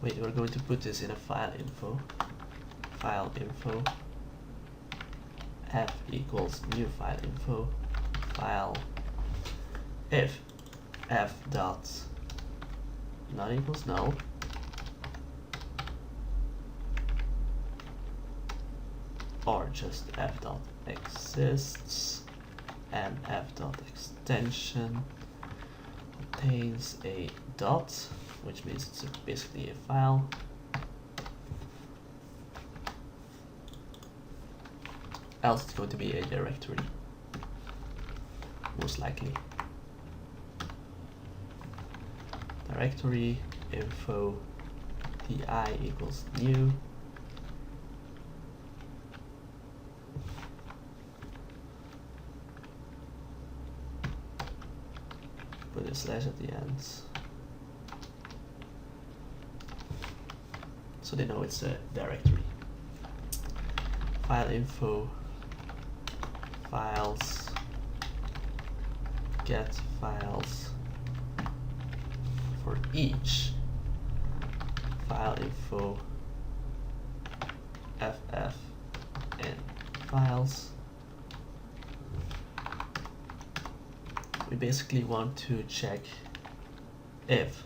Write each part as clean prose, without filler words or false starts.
Wait, we're going to put this in a file info. File info. F equals new file info. File. If f dot not equals null, or just f dot exists, and f dot extension contains a dot, which means it's basically a file. Else it's going to be a directory, most likely. Directory info di equals new. Put a slash at the end, so they know it's a directory. File info files get files for each file info ff and files. We basically want to check if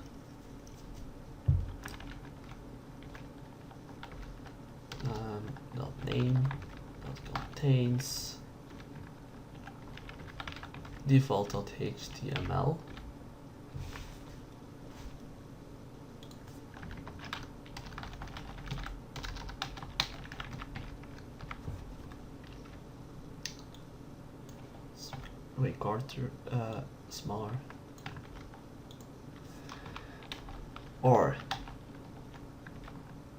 .name .contains default.html wait, quarter smaller, or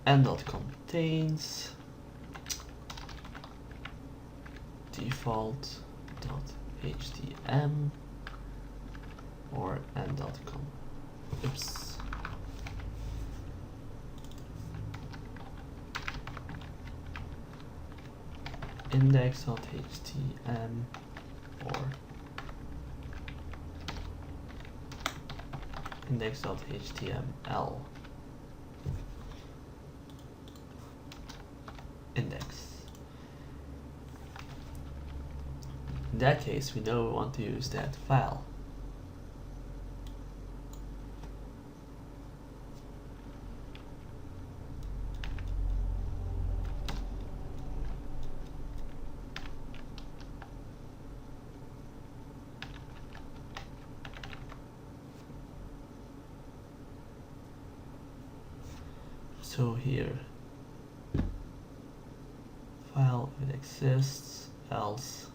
and.contains default.htm or and.com. Oops. Index.htm or index.html. Index. In that case, we know we want to use that file. So here, file if it exists, else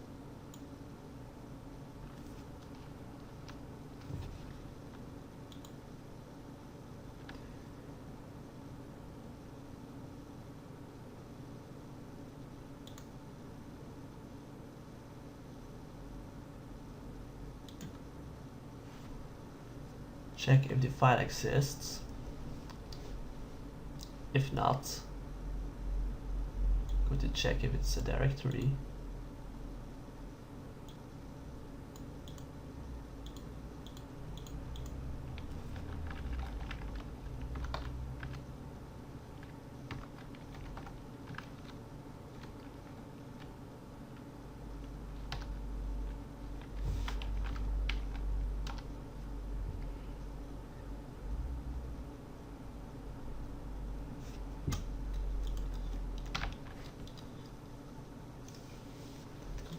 check if the file exists. If not, go to check if it's a directory.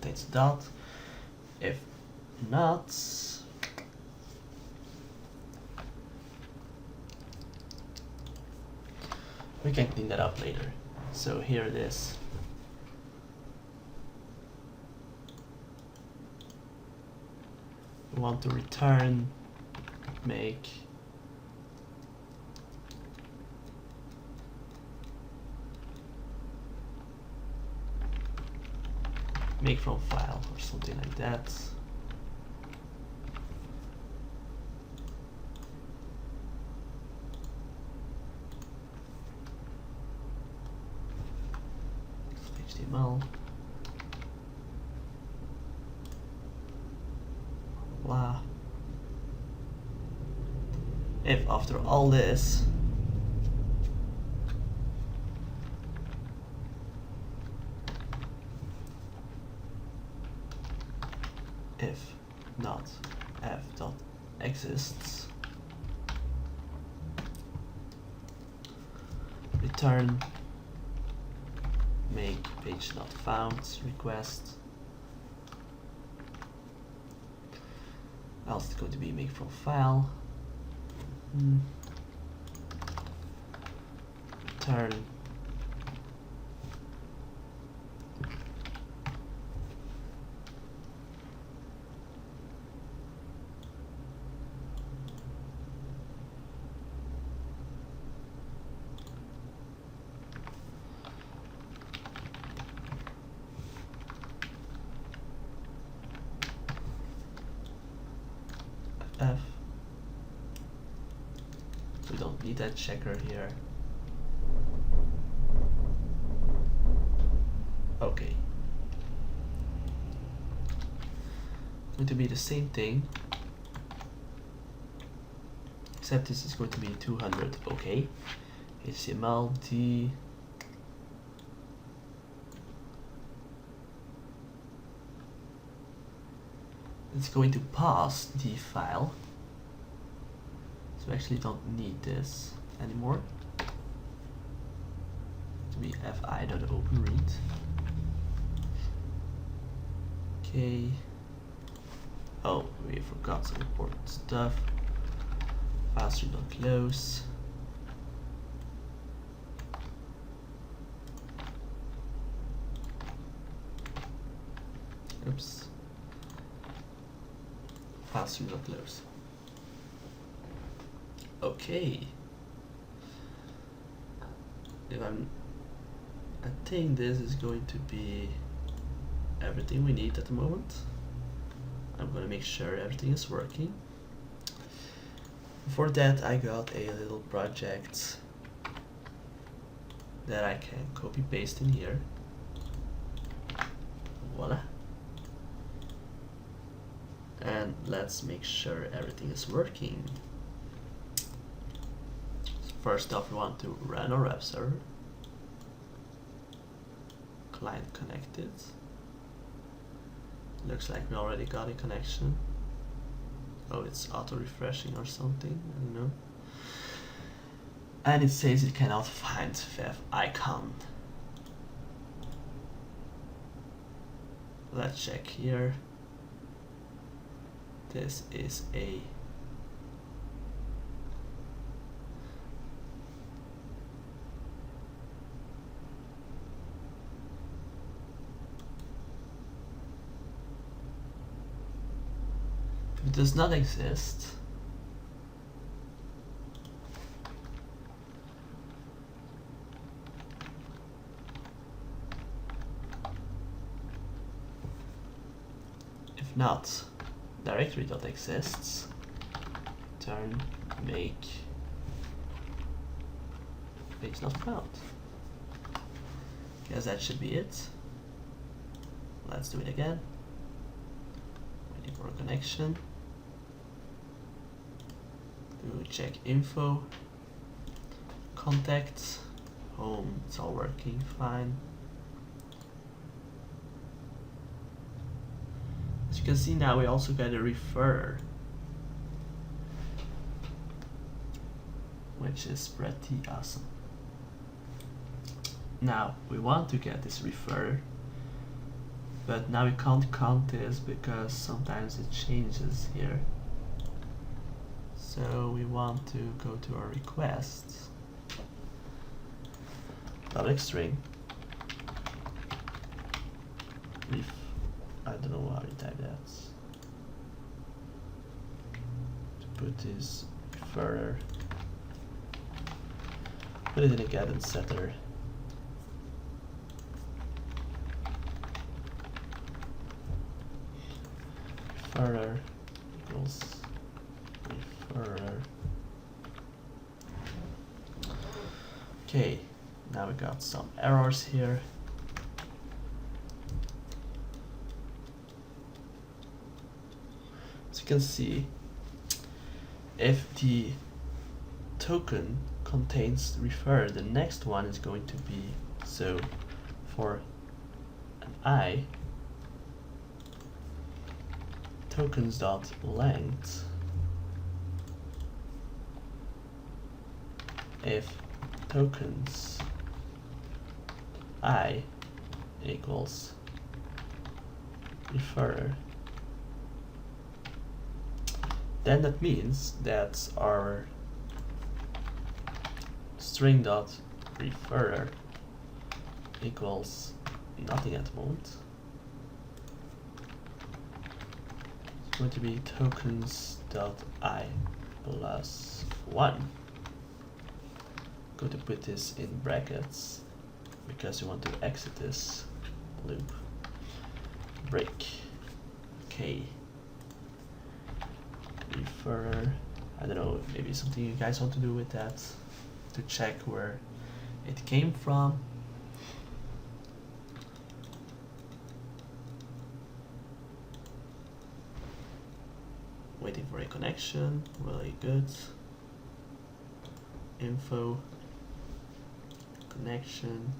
Contains dot. If not, we can clean that up later. So here it is. We want to return make from file or something like that. HTML. Blah. If after all this if not f dot exists, return make page not found request, else it's going to be make from file, return f. So we don't need that checker here. Okay. Going to be the same thing, except this is going to be 200. Okay. HTML D. It's going to pass the file, so we actually don't need this anymore. To be fi.openRead. Okay. Oh, we forgot some important stuff. File3.close. Oops. File3.close. Okay. I think this is going to be everything we need at the moment. I'm going to make sure everything is working. For that, I got a little project that I can copy paste in here. Voila. And let's make sure everything is working. So first off, we want to run our web server. Client connected. Looks like we already got a connection. Oh, it's auto refreshing or something, I don't know. And it says it cannot find Vev icon. Let's check here. This is a if it does not exist, if not, directory.exists, turn make page not found. Guess that should be it. Let's do it again. Waiting for a connection. Do check info, contacts, home, it's all working fine. As you can see now, we also got a referrer, which is pretty awesome. Now we want to get this referrer, but now we can't count this because sometimes it changes here. So we want to go to our requests, .string, I don't know how you type that. To put this further, put it in a get setter. Further equals referrer. Okay, now we got some errors here. As you can see, if the token contains the referrer, the next one is going to be, so for an I, tokens.length if tokens I equals referrer, then that means that our string.referrer equals nothing at the moment. It's going to be tokens.I plus 1. Going to put this in brackets because we want to exit this loop. Break. Okay. Referrer. I don't know, maybe something you guys want to do with that to check where it came from. Waiting for a connection, really good. Info, connection.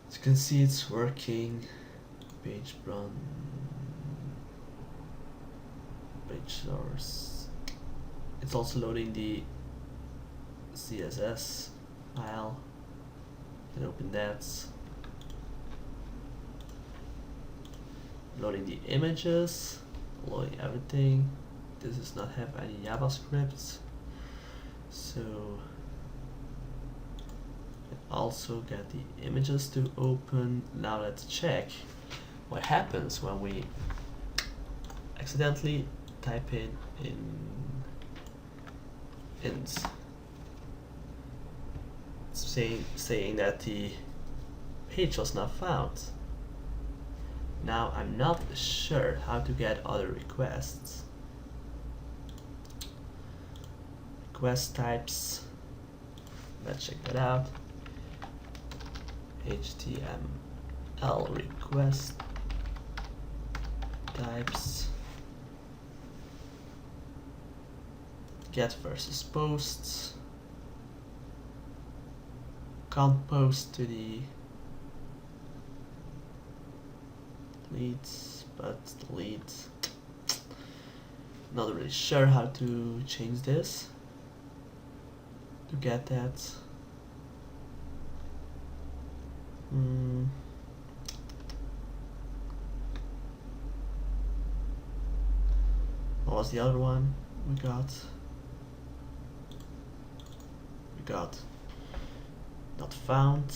As you can see, it's working. Page run, page source. It's also loading the CSS file. You can open that. Loading the images, loading everything. This does not have any JavaScript, so also get the images to open. Now let's check what happens when we accidentally type in int, saying that the page was not found. Now I'm not sure how to get other requests. Request types. Let's check that out. HTML request types. Get versus posts. Can't post to the leads, but the leads. Not really sure how to change this to get that. What was the other one we got? We got not found,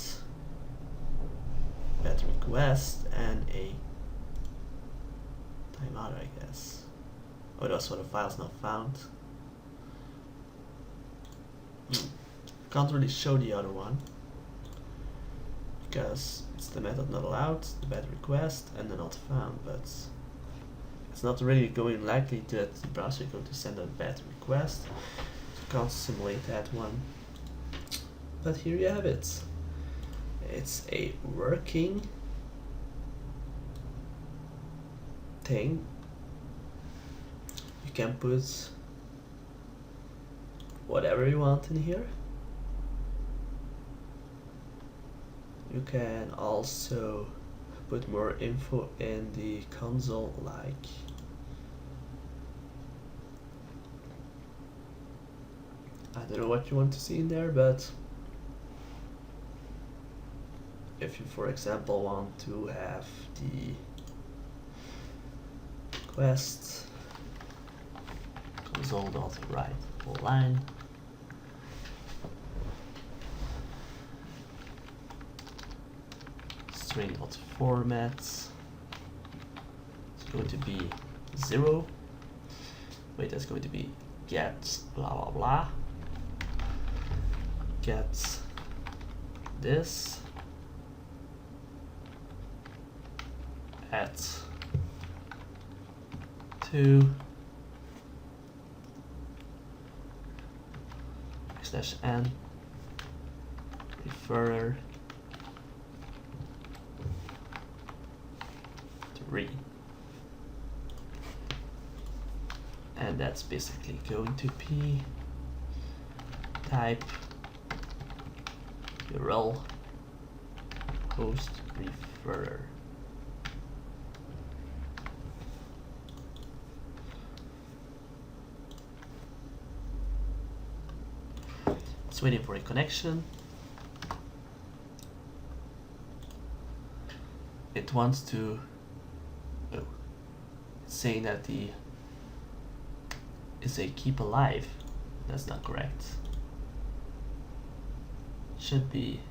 bad request, and a timeout, I guess. Oh, that's for the files not found. Can't really show the other one because it's the method not allowed, the bad request, and the not found, but it's not really going likely that the browser is going to send a bad request. Can't simulate that one. But here you have it. It's a working thing. You can put whatever you want in here. You can also put more info in the console, like I don't know what you want to see in there, but if you, for example, want to have the quest console.write line, string.format, it's going to be 0. Wait, that's going to be get blah blah blah. Get this at 2 /n referrer 3, and that's basically going to be type URL host referrer. It's waiting for a connection. It wants to, oh, it's saying that the is a keep alive. That's not correct. Should be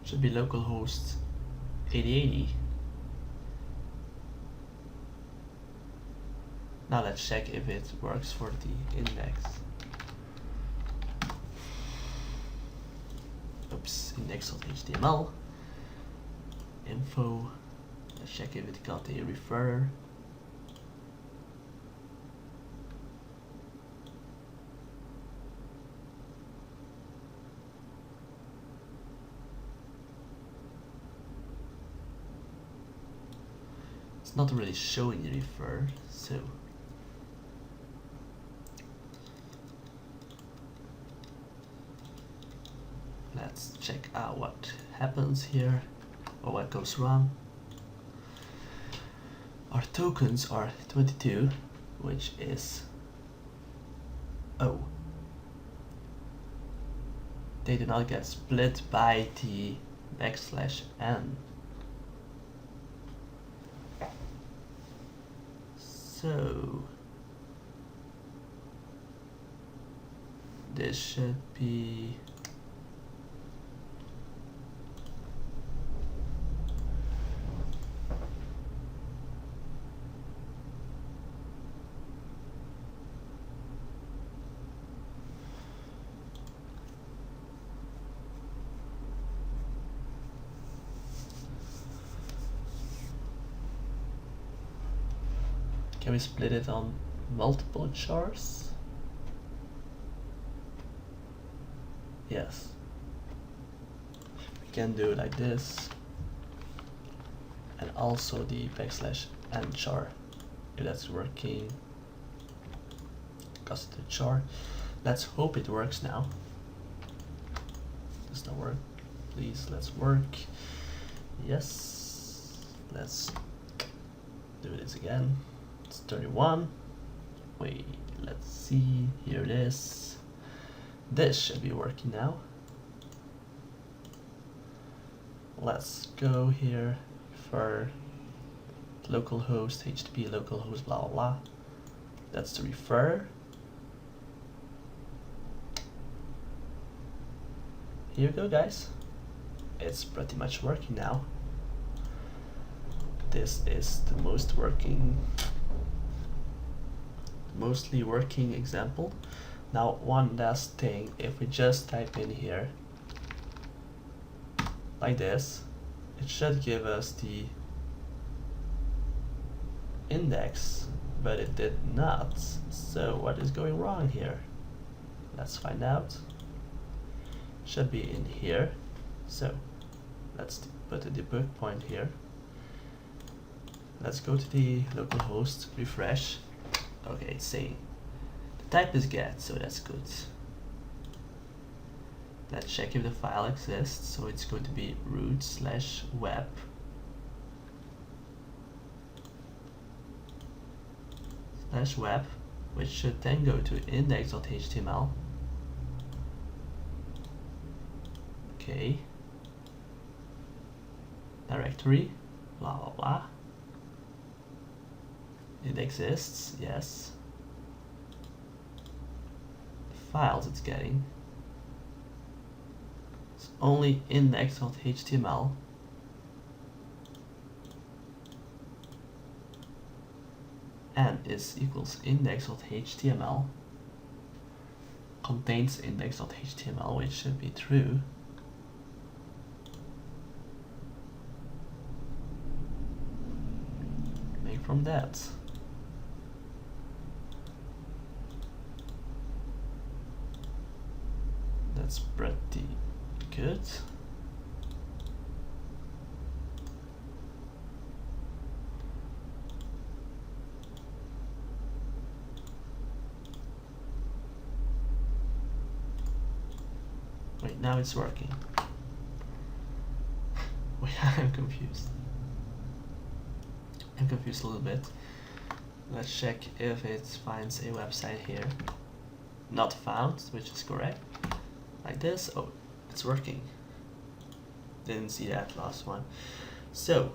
localhost 8080. Now let's check if it works for the index. Oops, index.html. Info. Let's check if it got a referrer. It's not really showing the refer, so let's check out what happens here or what goes wrong. Our tokens are 22, which is O. They do not get split by the \n. So this should be can we split it on multiple chars? Yes. We can do it like this. And also the \n char. If that's working. Custom char. Let's hope it works now. Does not work. Please, let's work. Yes. Let's do this again. It's 31. Wait, let's see. Here it is. This should be working now. Let's go here for localhost, HTTP localhost, blah blah blah. That's the refer. Here you go, guys. It's pretty much working now. This is the mostly working example. Now one last thing, if we just type in here like this, it should give us the index, but it did not. So what is going wrong here? Let's find out. Should be in here. So let's put a debug point here. Let's go to the localhost, refresh. Okay, it's saying the type is get, so that's good. Let's check if the file exists. So it's going to be root/web /web, which should then go to index.html. Okay. Directory, blah blah blah. It exists, yes. The files it's getting. It's only index.html. And is equals index.html. Contains index.html, which should be true. Make from that. That's pretty good. Wait, now it's working. Wait, I'm confused. I'm confused a little bit. Let's check if it finds a website here. Not found, which is correct. Like this. Oh, it's working. Didn't see that last one. So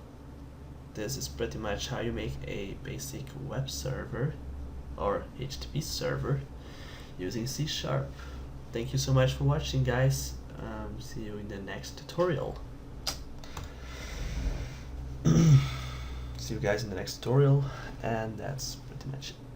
this is pretty much how you make a basic web server or HTTP server using C#. Thank you so much for watching, guys. See you in the next tutorial. See you guys in the next tutorial, and that's pretty much it.